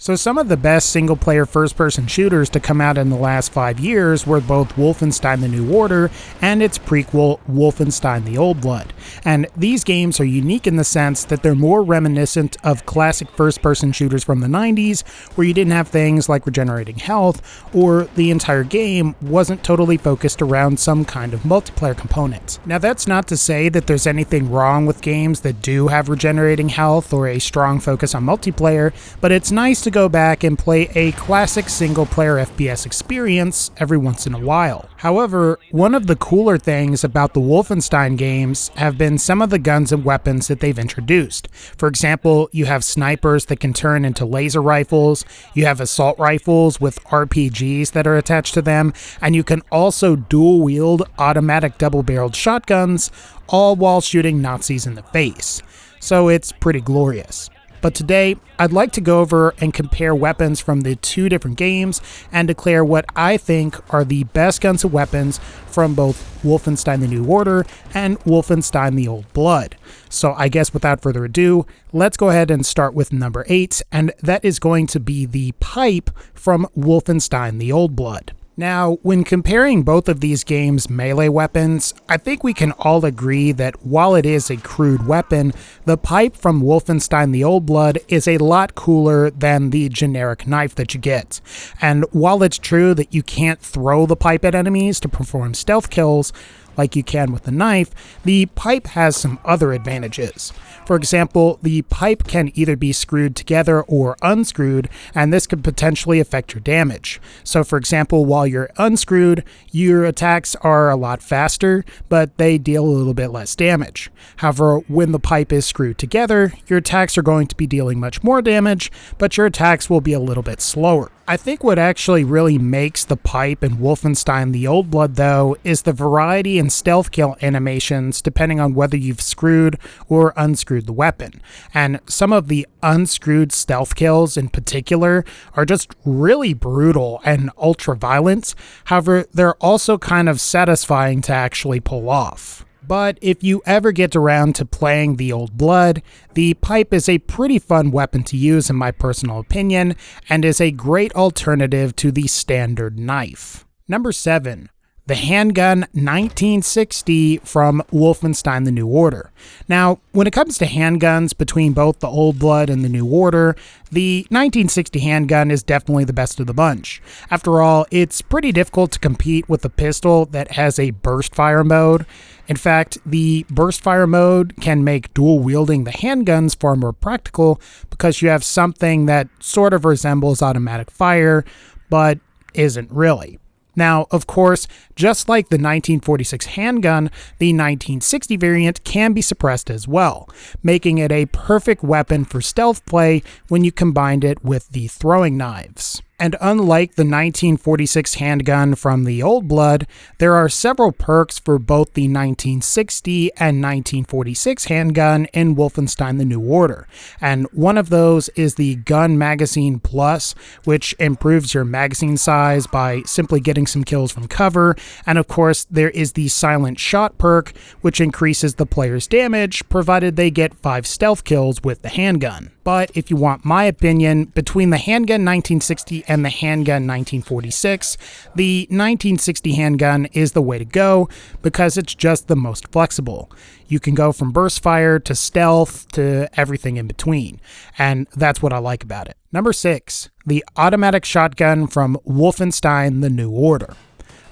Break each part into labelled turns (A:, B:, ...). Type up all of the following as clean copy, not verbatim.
A: So some of the best single-player first-person shooters to come out in the last 5 years were both Wolfenstein: The New Order and its prequel, Wolfenstein: The Old Blood. And these games are unique in the sense that they're more reminiscent of classic first-person shooters from the 90s, where you didn't have things like regenerating health, or the entire game wasn't totally focused around some kind of multiplayer component. Now that's not to say that there's anything wrong with games that do have regenerating health or a strong focus on multiplayer, but it's nice to go back and play a classic single-player FPS experience every once in a while. However, one of the cooler things about the Wolfenstein games have been some of the guns and weapons that they've introduced. For example, you have snipers that can turn into laser rifles, you have assault rifles with RPGs that are attached to them, and you can also dual-wield automatic double-barreled shotguns, all while shooting Nazis in the face. So it's pretty glorious. But today, I'd like to go over and compare weapons from the two different games and declare what I think are the best guns and weapons from both Wolfenstein: The New Order and Wolfenstein: The Old Blood. So I guess without further ado, let's go ahead and start with number 8, and that is going to be the pipe from Wolfenstein: The Old Blood. Now, when comparing both of these games' melee weapons, I think we can all agree that while it is a crude weapon, the pipe from Wolfenstein: The Old Blood is a lot cooler than the generic knife that you get. And while it's true that you can't throw the pipe at enemies to perform stealth kills, like you can with the knife, the pipe has some other advantages. For example, the pipe can either be screwed together or unscrewed, and this could potentially affect your damage. So for example, while you're unscrewed, your attacks are a lot faster, but they deal a little bit less damage. However, when the pipe is screwed together, your attacks are going to be dealing much more damage, but your attacks will be a little bit slower. I think what actually really makes the pipe in Wolfenstein: The Old Blood, though, is the variety in stealth kill animations depending on whether you've screwed or unscrewed the weapon. And some of the unscrewed stealth kills in particular are just really brutal and ultra violent. However, they're also kind of satisfying to actually pull off. But if you ever get around to playing The Old Blood, the pipe is a pretty fun weapon to use in my personal opinion, and is a great alternative to the standard knife. Number 7. The handgun 1960 from Wolfenstein: The New Order. Now, when it comes to handguns between both the Old Blood and the New Order, the 1960 handgun is definitely the best of the bunch. After all, it's pretty difficult to compete with a pistol that has a burst fire mode. In fact, the burst fire mode can make dual wielding the handguns far more practical because you have something that sort of resembles automatic fire, but isn't really. Now, of course, just like the 1946 handgun, the 1960 variant can be suppressed as well, making it a perfect weapon for stealth play when you combined it with the throwing knives. And unlike the 1946 handgun from the Old Blood, there are several perks for both the 1960 and 1946 handgun in Wolfenstein: The New Order. And one of those is the Gun Magazine Plus, which improves your magazine size by simply getting some kills from cover. And of course, there is the Silent Shot perk, which increases the player's damage, provided they get 5 stealth kills with the handgun. But if you want my opinion, between the handgun 1960 and the handgun 1946, the 1960 handgun is the way to go because it's just the most flexible. You can go from burst fire to stealth to everything in between, and that's what I like about it. Number 6, the automatic shotgun from Wolfenstein: The New Order.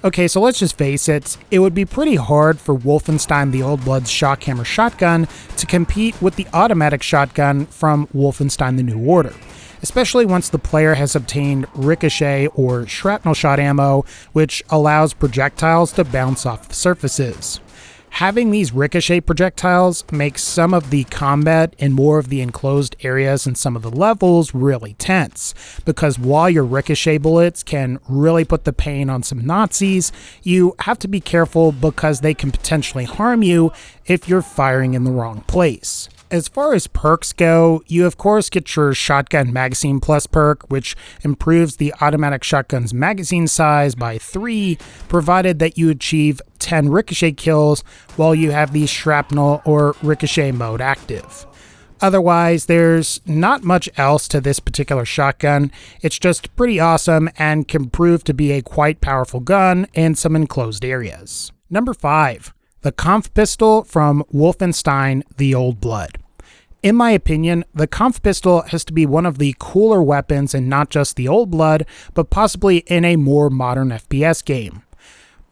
A: Okay, so let's just face it, it would be pretty hard for Wolfenstein: The Old Blood's shockhammer shotgun to compete with the automatic shotgun from Wolfenstein: The New Order, especially once the player has obtained ricochet or shrapnel shot ammo, which allows projectiles to bounce off the surfaces. Having these ricochet projectiles makes some of the combat in more of the enclosed areas and some of the levels really tense, because while your ricochet bullets can really put the pain on some Nazis, you have to be careful because they can potentially harm you if you're firing in the wrong place. As far as perks go, you of course get your Shotgun Magazine Plus perk, which improves the automatic shotgun's magazine size by 3, provided that you achieve 10 ricochet kills while you have the shrapnel or ricochet mode active. Otherwise, there's not much else to this particular shotgun. It's just pretty awesome and can prove to be a quite powerful gun in some enclosed areas. Number 5. The Kampf pistol from Wolfenstein: The Old Blood. In my opinion, the Kampf pistol has to be one of the cooler weapons in not just the Old Blood, but possibly in a more modern FPS game.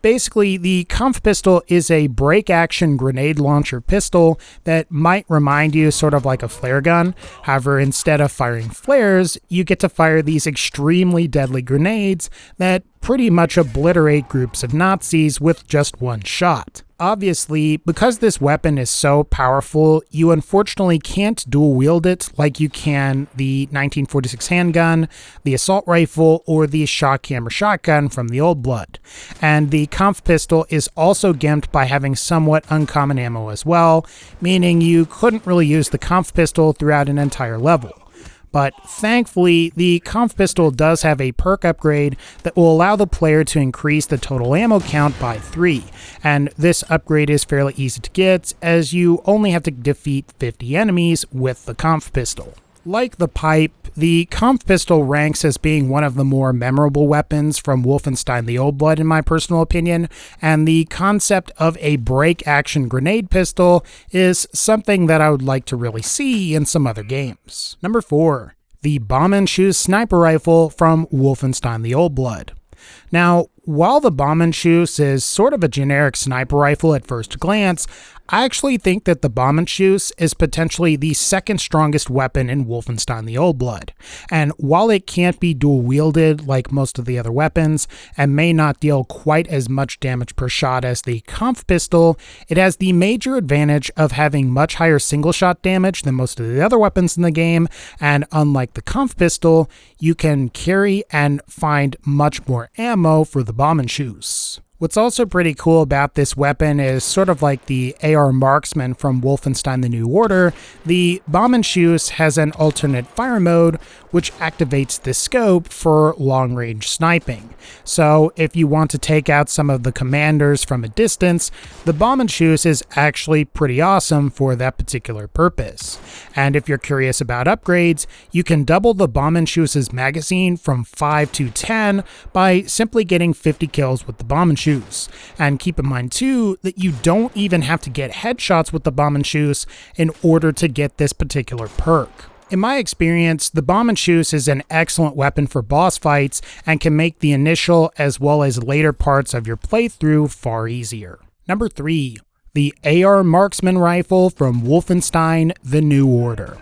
A: Basically, the Kampf pistol is a break-action grenade launcher pistol that might remind you sort of like a flare gun. However, instead of firing flares, you get to fire these extremely deadly grenades that pretty much obliterate groups of Nazis with just one shot. Obviously, because this weapon is so powerful, you unfortunately can't dual wield it like you can the 1946 handgun, the assault rifle, or the shock hammer shotgun from the Old Blood. And the Kampf pistol is also gimped by having somewhat uncommon ammo as well, meaning you couldn't really use the Kampf pistol throughout an entire level. But thankfully, the Kampf pistol does have a perk upgrade that will allow the player to increase the total ammo count by 3, and this upgrade is fairly easy to get, as you only have to defeat 50 enemies with the Kampf pistol. Like the pipe, the Kampf pistol ranks as being one of the more memorable weapons from Wolfenstein: The Old Blood in my personal opinion, and the concept of a break-action grenade pistol is something that I would like to really see in some other games. Number 4. The BOMBENSCHUSS sniper rifle from Wolfenstein: The Old Blood. Now, while the BOMBENSCHUSS is sort of a generic sniper rifle at first glance, I actually think that the BOMBENSCHUSS is potentially the second strongest weapon in Wolfenstein: The Old Blood. And while it can't be dual wielded like most of the other weapons, and may not deal quite as much damage per shot as the Kampf pistol, it has the major advantage of having much higher single shot damage than most of the other weapons in the game, and unlike the Kampf pistol, you can carry and find much more ammo for the BOMBENSCHUSS. What's also pretty cool about this weapon is sort of like the AR Marksman from Wolfenstein: The New Order, the BOMBENSCHUSS has an alternate fire mode which activates the scope for long-range sniping. So if you want to take out some of the commanders from a distance, the BOMBENSCHUSS is actually pretty awesome for that particular purpose. And if you're curious about upgrades, you can double the BOMBENSCHUSS's magazine from 5 to 10 by simply getting 50 kills with the BOMBENSCHUSS. And keep in mind too that you don't even have to get headshots with the BOMBENSCHUSS in order to get this particular perk. In my experience, the BOMBENSCHUSS is an excellent weapon for boss fights and can make the initial as well as later parts of your playthrough far easier. Number 3. The AR Marksman rifle from Wolfenstein: The New Order.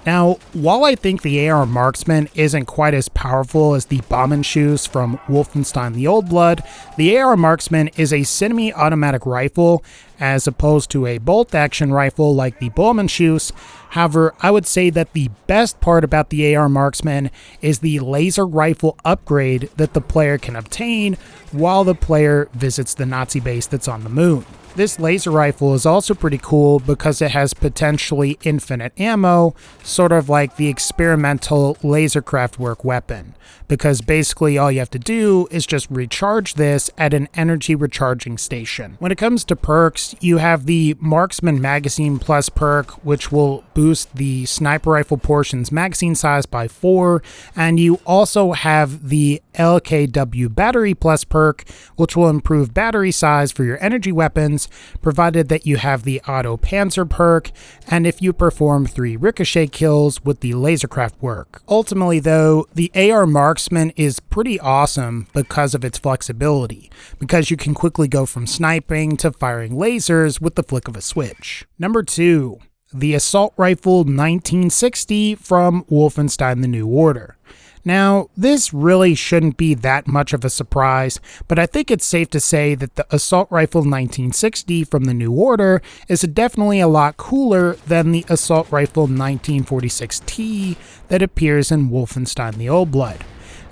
A: Now, while I think the AR Marksman isn't quite as powerful as the BOMBENSCHUSS from Wolfenstein: The Old Blood, the AR Marksman is a semi-automatic rifle as opposed to a bolt-action rifle like the BOMBENSCHUSS. However, I would say that the best part about the AR Marksman is the laser rifle upgrade that the player can obtain while the player visits the Nazi base that's on the moon. This laser rifle is also pretty cool because it has potentially infinite ammo, sort of like the experimental Laserkraftwerk weapon, because basically all you have to do is just recharge this at an energy recharging station. When it comes to perks, you have the Marksman Magazine Plus perk, which will boost the sniper rifle portion's magazine size by 4, and you also have the LKW Battery Plus perk, which will improve battery size for your energy weapons, provided that you have the Auto Panzer perk, and if you perform 3 ricochet kills with the Laserkraftwerk. Ultimately though, the AR Marksman is pretty awesome because of its flexibility, because you can quickly go from sniping to firing lasers with the flick of a switch. Number 2. The Assault Rifle 1960 from Wolfenstein: The New Order. Now, this really shouldn't be that much of a surprise, but I think it's safe to say that the Assault Rifle 1960 from the New Order is definitely a lot cooler than the Assault Rifle 1946T that appears in Wolfenstein: The Old Blood.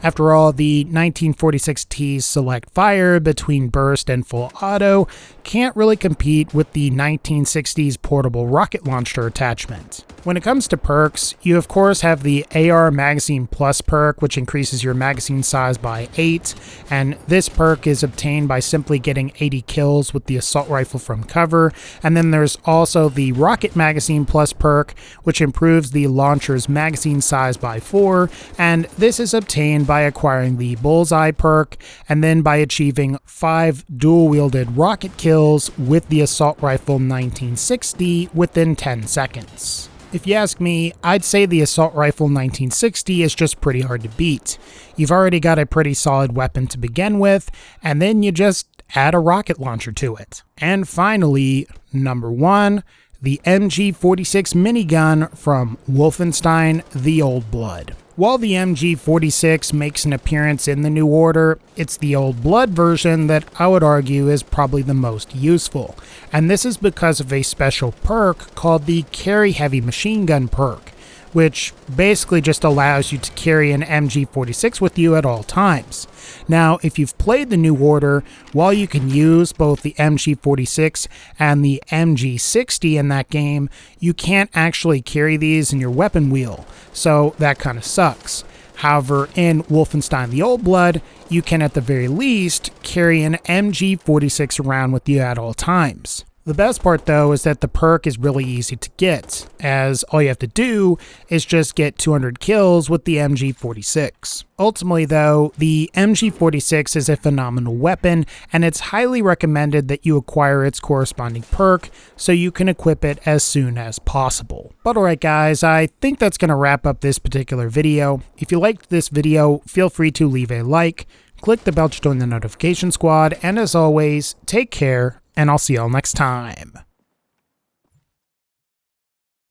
A: After all, the 1946T's select fire between burst and full auto can't really compete with the 1960s portable rocket launcher attachment. When it comes to perks, you of course have the AR Magazine Plus perk, which increases your magazine size by 8, and this perk is obtained by simply getting 80 kills with the assault rifle from cover. And then there's also the Rocket Magazine Plus perk, which improves the launcher's magazine size by 4, and this is obtained by acquiring the Bullseye perk, and then by achieving 5 dual-wielded rocket kills with the assault rifle 1960 within 10 seconds. If you ask me, I'd say the assault rifle 1960 is just pretty hard to beat. You've already got a pretty solid weapon to begin with, and then you just add a rocket launcher to it. And finally, number 1, the MG46 minigun from Wolfenstein: The Old Blood. While the MG46 makes an appearance in the New Order, it's the Old Blood version that I would argue is probably the most useful, and this is because of a special perk called the Carry Heavy Machine Gun perk, which basically just allows you to carry an MG46 with you at all times. Now, if you've played the New Order, while you can use both the MG46 and the MG60 in that game, you can't actually carry these in your weapon wheel, so that kind of sucks. However, in Wolfenstein: The Old Blood, you can at the very least carry an MG46 around with you at all times. The best part though is that the perk is really easy to get, as all you have to do is just get 200 kills with the MG46. Ultimately though, the MG46 is a phenomenal weapon, and it's highly recommended that you acquire its corresponding perk so you can equip it as soon as possible. But alright guys, I think that's going to wrap up this particular video. If you liked this video, feel free to leave a like, click the bell to join the notification squad, and as always, take care, and I'll see y'all next time.